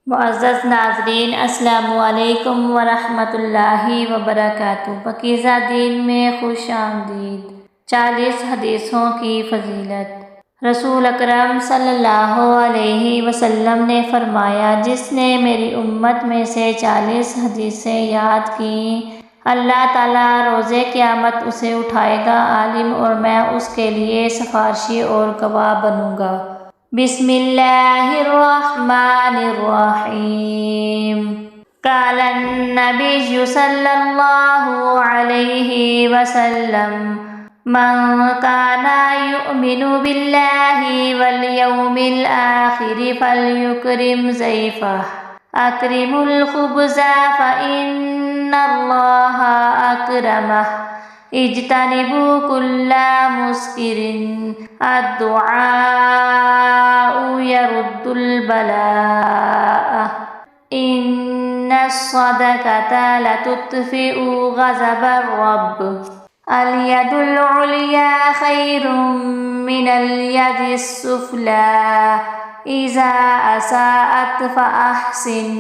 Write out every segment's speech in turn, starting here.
मुअज़्ज़ज़ नाज़रीन, अस्सलामु अलैकुम वरहमतुल्लाहि वबरकातुहू। पाकीज़ा दीन में खुश आमदीद। 40 हदीसों की फ़जीलत। रसूल अकरम सल्लल्लाहु अलैहि वसल्लम ने फरमाया, जिसने मेरी उम्मत में से 40 हदीसें याद की, अल्लाह ताला रोज़े क़यामत उसे उठाएगा आलिम और मैं उसके लिए सिफारिशी और गवाह बनूँगा। बिस्मिल्लाहिर्रहमानिर्रहीम। क़ालन नबिय्यु सल्लल्लाहु अलैहि वसल्लम, मन काना युमिनु बिल्लाहि वल यौमिल आखिरि फलयुकरिम ज़ैफ़ह। अक्रिमुल खुब्ज़ा फ़इन्नल्लाहा अक्रमह। इज्तनिबू कुल्ला मुस्किरिन। अद्दुआउ यरुद्दुल बलाअ। इन्नस्सदक़ता लतुत्फ़िउ ग़ज़बर रब्ब। अल यदुल उलिया खैरुम मिनल यदिस सुफ़ला। इज़ा असाअत फ़अहसिन।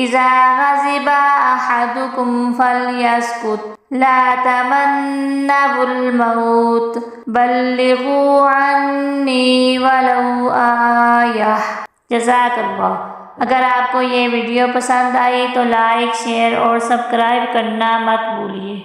इज़ा ग़ज़िबा अहदुकुम फ़लयस्कुत। ला तमन्नवुल मौत। बल्लिग़ू अन्नी वलौ आयह। जज़ाकल्लाह। अगर आपको ये वीडियो पसंद आई तो लाइक, शेयर और सब्सक्राइब करना मत भूलिए।